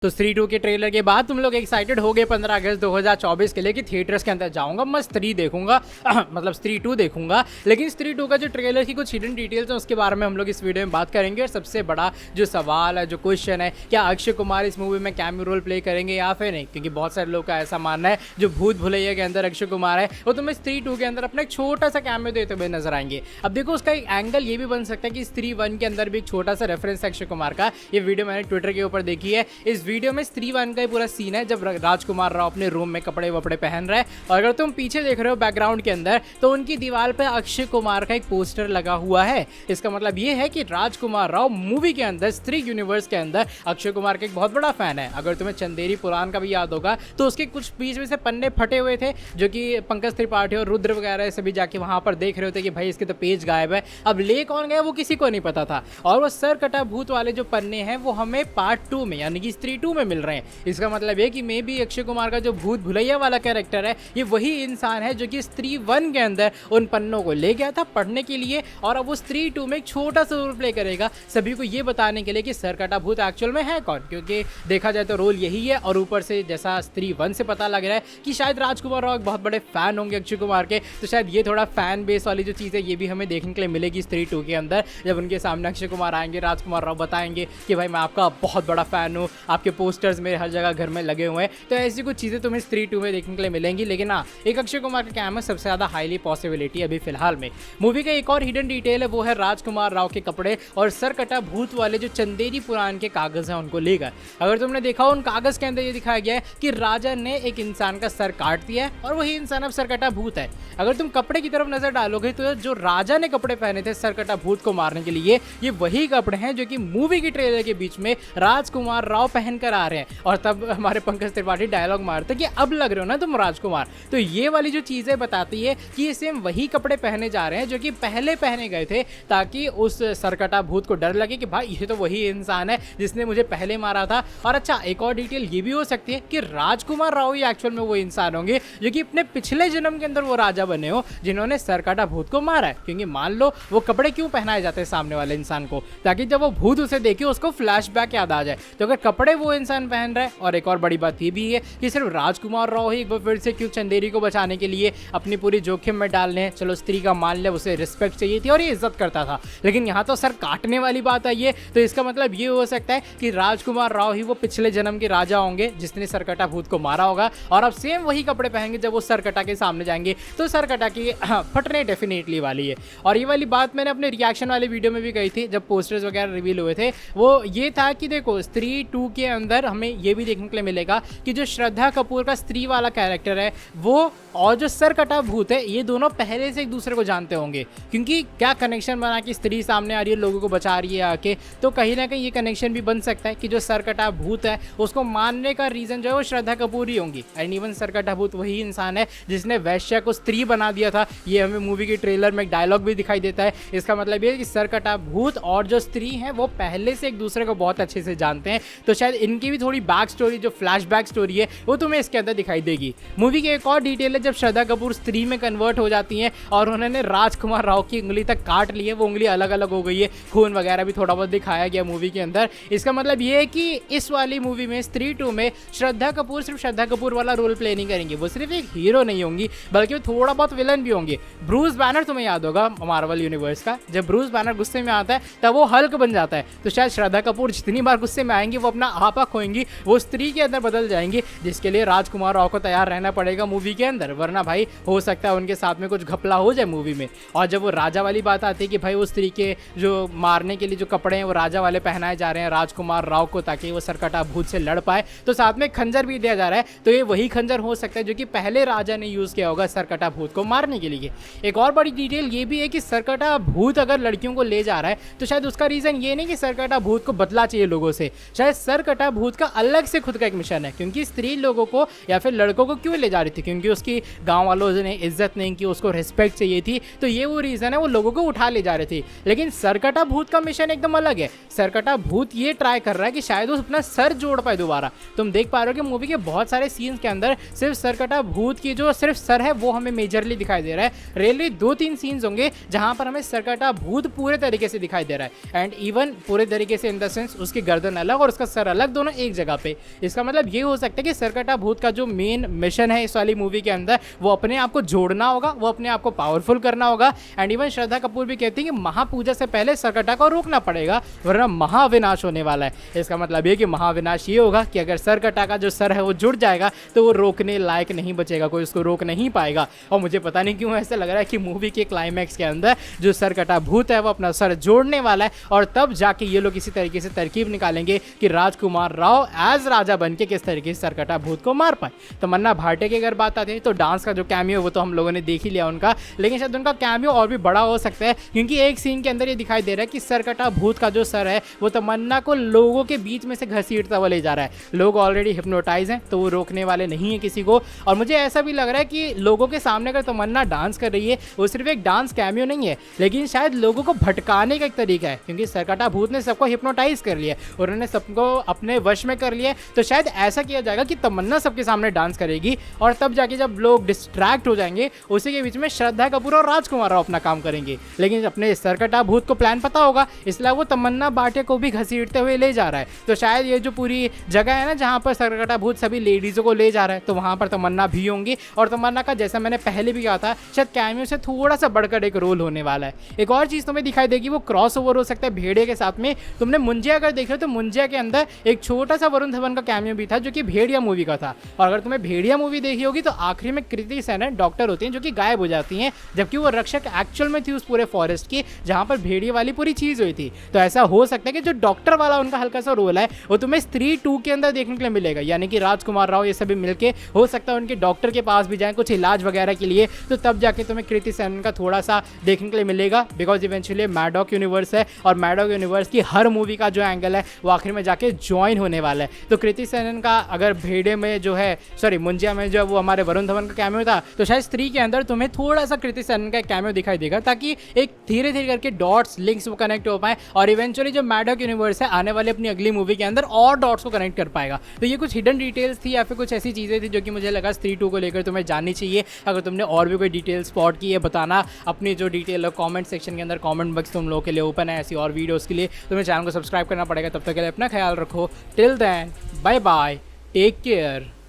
तो स्त्री 2 के ट्रेलर के बाद तुम लोग एक्साइटेड हो गए 15 अगस्त 2024 के लिए कि थिएटर्स के अंदर जाऊंगा, मैं स्त्री देखूंगा मतलब स्त्री 2 देखूंगा। लेकिन स्त्री 2 का जो ट्रेलर की कुछ हिडन डिटेल्स हैं उसके बारे में हम लोग इस वीडियो में बात करेंगे। और सबसे बड़ा जो सवाल है, जो क्वेश्चन है, क्या अक्षय कुमार इस मूवी में कैमियो रोल प्ले करेंगे या फिर नहीं, क्योंकि बहुत सारे लोग का ऐसा मानना है जो भूत भुलैया के अंदर अक्षय कुमार है वो तुम्हें स्त्री 2 के अंदर अपना एक छोटा सा कैमियो देते हुए नजर आएंगे। अब देखो, उसका एक एंगल ये भी बन सकता है कि स्त्री 1 के अंदर भी एक छोटा सा रेफरेंस है अक्षय कुमार का। ये वीडियो मैंने ट्विटर के ऊपर देखी है। इस वीडियो में स्त्री 1 का पूरा सीन है जब राजकुमार राव अपने रूम में कपड़े वपड़े पहन रहे हैं, और अगर तुम पीछे देख रहे हो बैकग्राउंड के अंदर तो उनकी दीवार पे अक्षय कुमार का एक पोस्टर लगा हुआ है। इसका मतलब ये है कि राजकुमार राव मूवी के अंदर स्त्री यूनिवर्स के अंदर अक्षय कुमार के एक बहुत बड़ा फैन है। अगर तुम्हें चंदेरी पुराण का भी याद होगा तो उसके कुछ बीच में से पन्ने फटे हुए थे, जो कि पंकज त्रिपाठी और रुद्र वगैरह से भी जाके वहां पर देख रहे होते कि भाई इसके तो पेज गायब है। अब ले कौन गया वो किसी को नहीं पता था, और वो सर कटा भूत वाले जो पन्ने हैं वो हमें पार्ट 2 में यानी कि स्त्री 2 में मिल रहे हैं। इसका मतलब ये कि मे भी अक्षय कुमार का जो भूत भुलैया वाला कैरेक्टर है ये वही इंसान है जो कि स्त्री 1 के अंदर उन पन्नों को ले गया था पढ़ने के लिए, और अब वो स्त्री 2 में एक छोटा सा रोल प्ले करेगा सभी को ये बताने के लिए कि सर कटा भूत एक्चुअल में है कौन। क्योंकि देखा जाए तो रोल यही है, और ऊपर से जैसा स्त्री 1 से पता लग रहा है कि शायद राजकुमार राव बहुत बड़े फैन होंगे अक्षय कुमार के, तो शायद ये थोड़ा फैन बेस वाली जो चीज़ है ये भी हमें देखने के लिए मिलेगी स्त्री 2 के अंदर। जब उनके सामने अक्षय कुमार आएंगे, राजकुमार राव बताएंगे कि भाई मैं आपका बहुत बड़ा फैन हूँ, आपके पोस्टर्स मेरे हर जगह घर में लगे हुए हैं, तो ऐसी कुछ चीज़ें तुम्हें स्त्री 2 में देखने के लिए मिलेंगी। लेकिन हाँ, एक अक्षय कुमार का कैमियो सबसे ज़्यादा हाईली पॉसिबिलिटी अभी फिलहाल में। मूवी का एक और हिडन डिटेल है वो है राजकुमार राव के कपड़े और सर कटा भूत वाले जो चंदेरी पुराण के कागज हैं उनको लेकर। अगर तुमने देखा हो उन कागज के अंदर ये दिखाया गया है कि राजा ने एक इंसान का सर काट दिया है और वही इंसान अब सरकटा भूत है। अगर तुम कपड़े की तरफ नजर डालोगे तो जो राजा ने कपड़े पहने थे सरकटा भूत को मारने के लिए, ये वही कपड़े हैं जो कि मूवी की ट्रेलर के बीच में राजकुमार राव पहन कर आ रहे हैं। और तब हमारे पंकज त्रिपाठी डायलॉग मारते कि अब लग रहे हो ना तुम राजकुमार। तो ये वाली जो चीजें बताती है कि ये सेम वही कपड़े पहने जा रहे हैं जो कि पहले पहने गए थे, ताकि उस सरकटा भूत को डर लगे कि भाई ये तो वही इंसान है जिसने मुझे पहले मारा था। और अच्छा, एक और डिटेल ये भी हो सकती है कि राजकुमार राव ही एक्चुअल में वो इंसान होंगे जो कि अपने पिछले जन्म के अंदर वो राजा बने हो जिन्होंने सरकटा भूत को मारा है। क्योंकि मान लो वो कपड़े क्यों पहनाए जाते हैं सामने वाले इंसान को, ताकि जब वो भूत उसे देखे उसको फ्लैशबैक याद आ जाए। तो अगर कपड़े वो इंसान पहन रहा है, और एक और बड़ी बात ये भी है कि सिर्फ राजकुमार राव ही एक बार फिर से क्यों चंदेरी को बचाने के लिए अपनी पूरी जोखिम में डालने हैं। चलो स्त्री का मान लिया, उसे रिस्पेक्ट चाहिए थी और ये इज्जत करता था, लेकिन यहाँ तो सर काटने वाली बात आई है। तो इसका मतलब ये हो सकता है कि राजकुमार राव ही वो पिछले जन्म के राजा होंगे जिसने सरकटा भूत को मारा होगा, और अब सेम वही कपड़े पहनेंगे जब वो सरकटा के सामने जाएंगे तो सरकटा की फटने डेफिनेटली वाली है। और ये वाली बात मैंने अपने रिएक्शन वाले वीडियो में भी कही थी जब पोस्टर्स वगैरह रिवील हुए थे। वो ये था कि देखो स्त्री 2 के अंदर हमें ये भी देखने के लिए मिलेगा कि जो श्रद्धा कपूर का स्त्री वाला कैरेक्टर है वो और जो सरकटा भूत है ये दोनों पहले से एक दूसरे को जानते होंगे। क्योंकि क्या कनेक्शन बना कि स्त्री सामने आ रही है, लोगों को बचा रही है आके, तो कहीं ना कहीं ये कनेक्शन भी बन सकता है कि जो सरकटा भूत है उसको मानने का रीजन जो है वो श्रद्धा कपूर ही होंगी। एंड इवन सरकटा भूत वही इंसान है जिसने वैश्या को स्त्री बना दिया था। ये हमें मूवी के ट्रेलर में एक डायलॉग भी दिखाई देता है। इसका मतलब ये है कि सरकटा भूत और जो स्त्री है वो पहले से एक दूसरे को बहुत अच्छे से जानते हैं। तो शायद इनकी भी थोड़ी बैक स्टोरी, जो फ्लैशबैक स्टोरी है, वो तुम्हें इसके अंदर दिखाई देगी। मूवी की एक और डिटेल है जब श्रद्धा कपूर स्त्री में कन्वर्ट हो जाती हैं और उन्होंने राजकुमार राव की उंगली तक काट ली है, वो उंगली अलग अलग हो गई है, खून वगैरह भी थोड़ा बहुत दिखाया गया मूवी के अंदर। इसका मतलब ये है कि इस वाली मूवी में स्त्री 2 में श्रद्धा कपूर सिर्फ श्रद्धा कपूर वाला रोल प्ले नहीं करेंगे, वो सिर्फ एक हीरो नहीं होंगी बल्कि वो थोड़ा बहुत विलन भी होंगे। ब्रूस बैनर तुम्हें याद होगा मार्वल यूनिवर्स का, जब ब्रूस बैनर गुस्से में आता है तब वो हल्क बन जाता है। तो शायद श्रद्धा कपूर जितनी बार गुस्से में आएंगे वो अपना आपा खोएंगी, वो स्त्री के अंदर बदल जाएंगे, जिसके लिए राजकुमार राव को तैयार रहना पड़ेगा मूवी के अंदर, वरना भाई हो सकता है उनके साथ में कुछ घपला हो जाए मूवी में। और जब वो राजा वाली बात आती है कि भाई वो स्त्री के जो मारने के लिए जो कपड़े हैं वो राजा वाले पहनाए जा रहे हैं राजकुमार राव को ताकि वो सरकटा भूत से लड़ पाए, तो साथ में खंजर भी दिया जा रहा है। तो ये वही खंजर हो सकता है जो कि पहले राजा ने यूज किया होगा सरकटा भूत को मारने के लिए। एक और बड़ी डिटेल ये भी है कि सरकटा भूत अगर लड़कियों को ले जा रहा है तो शायद उसका रीजन ये नहीं कि सरकटा भूत को बदला चाहिए लोगों से, शायद सरकटा भूत का अलग से खुद का एक मिशन है। क्योंकि स्त्री लोगों को या फिर लड़कों को क्यों ले जा रही थी, क्योंकि उसकी गांव वालों ने इज्जत नहीं की, उसको रिस्पेक्ट चाहिए थी, तो ये वो रीजन है वो लोगों को उठा ले जा रहे थे। लेकिन सरकटा भूत का मिशन एकदम अलग है। सरकटा भूत ये ट्राई कर रहा है कि शायद वो अपना सर जोड़ पाए दोबारा। तुम देख पा रहे हो कि मूवी के बहुत सारे सीन्स के अंदर सिर्फ सरकटा भूत की जो सिर्फ सर है वो हमें मेजरली दिखाई दे रहा है। रियली 2-3 सीन्स होंगे जहां पर हमें सरकटा भूत पूरे तरीके से दिखाई दे रहा है, एंड इवन पूरे तरीके से इन द सेंस उसकी गर्दन अलग और उसका सर अलग दोनों एक जगह पे। इसका मतलब ये हो सकता है कि सरकटा भूत का जो मेन मिशन है इस वाली मूवी के अंदर, वो अपने आप को जोड़ना होगा, वो अपने आप को पावरफुल करना होगा। एंड इवन श्रद्धा कपूर भी कहती है कि महापूजा से पहले सरकटा को रोकना पड़ेगा, वरना महाविनाश होने वाला है। इसका मतलब ये कि महाविनाश ये होगा कि अगर सरकटा का जो सर है वो जुड़ जाएगा तो वो रोकने लायक नहीं बचेगा, कोई उसको रोक नहीं पाएगा। और मुझे पता नहीं क्यों ऐसा लग रहा है कि मूवी के क्लाइमैक्स के अंदर जो सरकटा भूत है वो अपना सर जोड़ने वाला है, और तब जाके ये लोग इसी तरीके से तरकीब निकालेंगे कि राजकुमार राव एज राजा बन के किस तरीके से सरकटा भूत को मार पाए। तमन्ना भाटिया की अगर बात आती है तो डांस का जो कैमियो वो तो हम लोगों ने देख ही लिया उनका, लेकिन शायद उनका कैमियो और भी बड़ा हो सकता है, क्योंकि एक सीन के अंदर ये दिखाई दे रहा है कि सरकटा भूत का जो सर है वो तमन्ना को लोगों के बीच में से घसीटता हुआ ले जा रहा है। लोग ऑलरेडी हिप्नोटाइज हैं तो वो रोकने वाले नहीं है किसी को। और मुझे ऐसा भी लग रहा है कि लोगों के सामने अगर तमन्ना डांस कर रही है वो सिर्फ एक डांस कैमियो नहीं है, लेकिन शायद लोगों को भटकाने का एक तरीका है, क्योंकि सरकटा भूत ने सबको हिप्नोटाइज कर लिया और उन्होंने सबको अपने वश में कर लिया। तो शायद ऐसा किया जाएगा कि तमन्ना सबके सामने डांस करेगी और तब जाके जब लोग डिस्ट्रैक्ट हो जाएंगे उसी के बीच में श्रद्धा कपूर और राजकुमार राव अपना काम करेंगे। लेकिन अपने सरकटा भूत को प्लान पता होगा, इसलिए वो तमन्ना भाटिया को भी घसीटते हुए ले जा रहा है। तो शायद ये जो पूरी जगह है ना जहाँ पर सरकटा भूत सभी लेडीज़ों को ले जा रहा है, तो वहाँ पर तमन्ना भी होंगी। और तमन्ना का जैसा मैंने पहले भी कहा था, शायद कैमियो से थोड़ा सा बढ़कर एक रोल होने वाला है। एक और चीज़ तुम्हें दिखाई देगी, वो क्रॉस ओवर हो सकता है भेड़िया के साथ में। तुमने मुंजिया अगर देख रहे हो तो मुंजिया के अंदर एक छोटा सा वरुण धवन का कैमियो भी था जो कि भेड़िया मूवी का था। और अगर तुम्हें भेड़िया मूवी देखी होगी तो आखिरी में कृति सेनन डॉक्टर होती हैं जो कि गायब हो जाती हैं, जबकि वो रक्षक एक्चुअल में थी उस पूरे फॉरेस्ट की जहाँ पर भेड़िया वाली पूरी चीज़ हुई थी। तो ऐसा हो सकता है कि जो डॉक्टर वाला उनका हल्का सा रोल है वो तुम्हें स्त्री 2 के अंदर देखने के लिए मिलेगा, यानी कि राजकुमार राव ये सभी मिलके हो सकता है उनके डॉक्टर के पास भी जाएं कुछ इलाज वगैरह के लिए, तो तब जाके तुम्हें कृति सेनन का थोड़ा सा देखने के लिए मिलेगा। बिकॉज इवेंचुअली मैडॉक यूनिवर्स है और मैडॉक यूनिवर्स की हर मूवी का जो एंगल है वो आखिर में जाके ज्वाइन होने वाला है। तो कृति सेनन का अगर भेड़े में जो है मुंजिया में जो वो हमारे वरुण धवन का कैमियो था, तो शायद स्त्री के अंदर तुम्हें थोड़ा सा कृति सेनन का कैमियो दिखाई देगा, ताकि एक धीरे धीरे करके डॉट्स लिंक्स वो कनेक्ट हो पाए और इवेंचुअली जो मैडॉक यूनिवर्स है आने वाले अपनी अगली मूवी के अंदर और डॉट्स को कनेक्ट कर पाएगा। तो ये कुछ हिडन डिटेल्स थी या फिर कुछ ऐसी चीज़ें थी जो कि मुझे लगा स्त्री 2 को लेकर तुम्हें जाननी चाहिए। अगर तुमने और भी कोई डिटेल स्पॉट की है बताना, अपनी जो डिटेल है कमेंट सेक्शन के अंदर, कमेंट बॉक्स तुम लोगों के लिए ओपन है ऐसी और वीडियोस के लिए। तुम्हें चैनल को सब्सक्राइब करना पड़ेगा। तब तक के लिए अपना ख्याल रखो। Till then bye bye, take care.